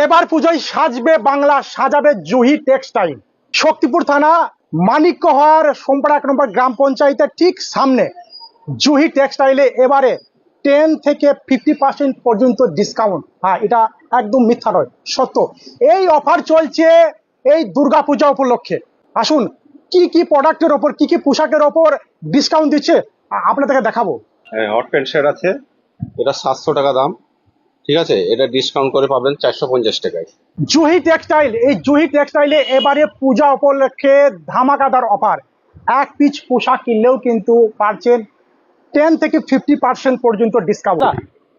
এবার পুজোয় সাজবে বাংলা, সাজাবে জুহি টেক্সটাইল। শক্তিপুর থানা মানিকহর সোমপাড়া 1 নম্বর গ্রাম পঞ্চায়েতের ঠিক সামনে জুহি টেক্সটাইলে এবারে 10 থেকে 50% পর্যন্ত ডিসকাউন্ট। হ্যাঁ, এটা একদম মিথ্যা নয়, সত্য। এই অফার চলছে এই দুর্গাপূজা উপলক্ষে। আসুন কি কি প্রোডাক্টের ওপর, কি কি পোশাকের ওপর ডিসকাউন্ট দিচ্ছে আপনাদেরকে দেখাবো। হট প্যান্ট শার্ট আছে, এটা 700 টাকা দাম। ঠিক আছে, এটা ডিসকাউন্ট করে পাবেন 450 টাকায়। জুহি টেক্সটাইল, এই জুহি টেক্সটাইলে এবারে পূজা উপলক্ষে ধামাকাদার অফার। এক পিস পোশাক কিনলেও কিন্তু পাচ্ছেন 10 থেকে 50% পর্যন্ত ডিসকাউন্ট।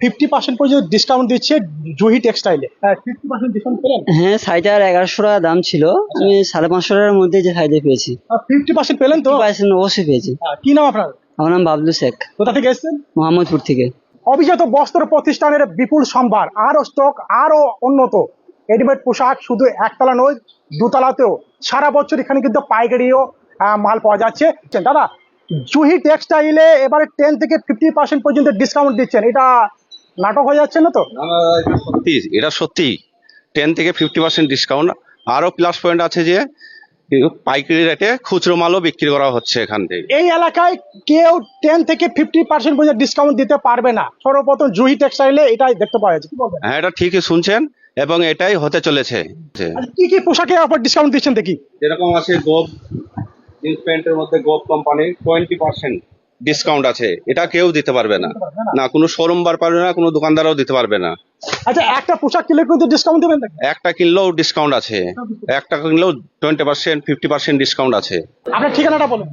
50% পর্যন্ত ডিসকাউন্ট দিচ্ছে জুহি টেক্সটাইলে। 50% ডিসকাউন্ট পেলেন? হ্যাঁ, শাড়িটার 1100 টাকা দাম ছিল, আমি 550 টাকার মধ্যে যে শাড়িটা পেয়েছি। 50% পেলেন তো? 50% অবশ্যই পেয়েছি। কি নাম আপনার? আমার নাম বাবলু শেখ, কোথা থেকে এসেছেন? মোহাম্মদপুর থেকে। অভিজাত বস্ত্র প্রতিষ্ঠানের বিপুল সম্ভার, আরো স্টক, আরো উন্নত রেডিমেড পোশাক শুধু একতলা নয়, দুতলাতেও সারা বছর এখানে কিন্তু পাইকারিও মাল পাওয়া যাচ্ছে। দাদা, জুহি টেক্সটাইলে এবারে 10 থেকে 50% পর্যন্ত ডিসকাউন্ট দিচ্ছেন, এটা নাটক হয়ে যাচ্ছে না তো? না না, এটা সত্যি 10 থেকে 50% ডিসকাউন্ট। আরো প্লাস পয়েন্ট আছে যে পাইকারি রেটে খুচরো মালও বিক্রি করা হচ্ছে এখান থেকে। এই এলাকায় কেউ 10 থেকে 50% পর্যন্ত ডিসকাউন্ট দিতে পারবে না। সর্বপ্রথম জুহি টেক্সটাইলে এটাই দেখতে পাওয়া যাচ্ছে। কি বলবেন? হ্যাঁ, এটা ঠিকই শুনছেন এবং এটাই হতে চলেছে। কি কি পোশাকে আবার ডিসকাউন্ট দিচ্ছেন দেখি? যেরকম আছে গোপ জিন্স প্যান্টের মধ্যে গোপ কোম্পানি 20% ডিসকাউন্ট আছে, এটা কেউ দিতে পারবে না। না, কোনো শোরুম বার পারবে না, কোনো দোকানদারও দিতে পারবে না। আচ্ছা, একটা পোশাক কিনলে কিন্তু ডিসকাউন্ট দেবেন নাকি? একটা কিনলেও ডিসকাউন্ট আছে, একটা কিনলেও 20% 50% ডিসকাউন্ট আছে। আপনার ঠিকানাটা বলুন।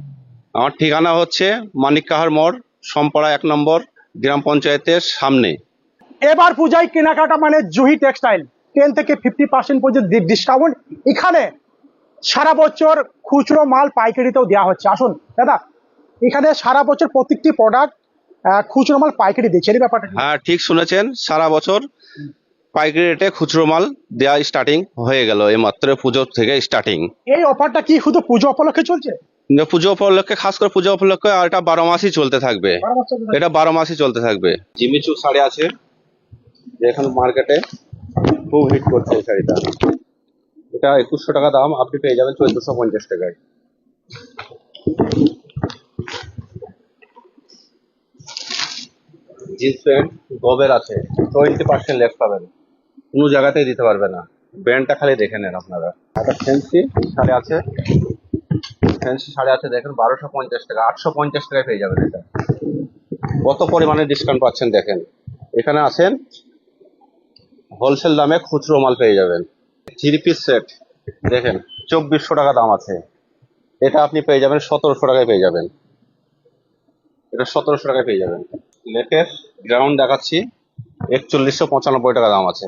আমার ঠিকানা হচ্ছে মানিককাহার মোড়, সোমপাড়া 1 নম্বর গ্রাম পঞ্চায়েতের সামনে। এবার পূজায় কেনাকাটা মানে জুহি টেক্সটাইল, 10 থেকে 50% পর্যন্ত ডিসকাউন্ট। এখানে সারা বছর খুচরো মাল পাইকারিতেও দেওয়া হচ্ছে। আসুন দাদা, এখানে সারা বছর প্রত্যেকটি প্রোডাক্ট খুচরো মাল পাইকারি দিচ্ছে, এই ব্যাপারটা কি? হ্যাঁ, ঠিক শুনেছেন, সারা বছর পাইকারি রেটে খুচরো মাল দেওয়া স্টার্টিং হয়ে গেল, এই মাত্র পুজো থেকে স্টার্টিং। এই অফারটা কি শুধু পুজো উপলক্ষে চলছে? পুজো উপলক্ষে, খাস করে পুজো উপলক্ষে, আর এটা 12 মাসই চলতে থাকবে। 12 বছর ধরে? এটা 12 মাসই চলতে থাকবে। জিমিচু শাড়ি আছে, এখন মার্কেটে খুব হিট করছে এই শাড়িটা। এটা 2100 টাকা দাম, আপনি পেয়ে যাবেন 1450 টাকায়। জিন্স প্যান্ট গবের আছে, 20% লেস পাবেন, কোনো জায়গাতেই দিতে পারবে না। ব্র্যান্ডটা খালি দেখে নেন আপনারা। একটা ফ্যান্সি শাড়ি আছে, দেখেন 1250 টাকা, 850 টাকায় পেয়ে যাবেন। এটা কত পরিমাণে ডিসকাউন্ট পাচ্ছেন দেখেন। এখানে আসেন, হোলসেল দামে খুচরো মাল পেয়ে যাবেন। 3 পিস সেট দেখেন 2400 টাকা দাম আছে, এটা আপনি পেয়ে যাবেন 1700 টাকায় পেয়ে যাবেন। এটা 1700 টাকায় পেয়ে যাবেন। লেটেস্ট গ্রাউন্ড দেখাচ্ছি, 4195 টাকা দাম আছে,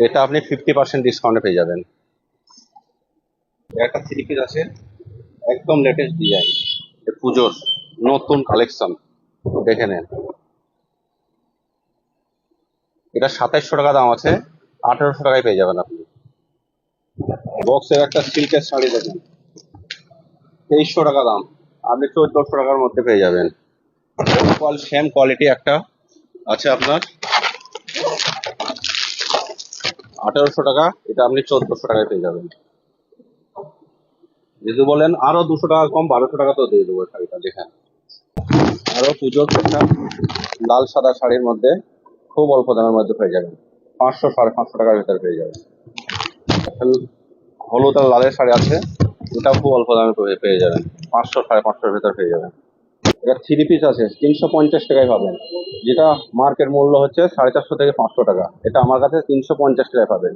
এটা আপনি 50% ডিসকাউন্টে পেয়ে যাবেন। একটা 3 পিস আছে, একদম লেটেস্ট ডিজাইন, পুজোর নতুন কালেকশন, দেখে নেন। এটা 2700 টাকা দাম আছে, 1800 টাকায় পেয়ে যাবেন আপনি। বক্সের একটা সিল্কের শাড়ি দেখেন, 2300 টাকা দাম, আপনি 1400 টাকার মধ্যে পেয়ে যাবেন। সেম কোয়ালিটি একটা আছে আপনার 1800 টাকা, এটা আপনি 1400 টাকায় পেয়ে যাবেন। যদি বলেন আরো 200 টাকা কম, 1200 টাকা তো দিয়ে দেবো শাড়িটা। দেখেন, আরো পুজোর একটা লাল সাদা শাড়ির মধ্যে খুব অল্প দামের মধ্যে পেয়ে যাবেন, 500 550 টাকার ভিতরে পেয়ে যাবেন। হলুদ আর লালের শাড়ি আছে, এটাও খুব অল্প দামে পেয়ে যাবেন, 500 550 ভিতরে পেয়ে যাবেন। এটা 3 পিস আছে, 350 টাকায় পাবেন, যেটা মার্কেট মূল্য হচ্ছে 450 থেকে 500 টাকা, এটা আমার কাছে 350 টাকায় পাবেন।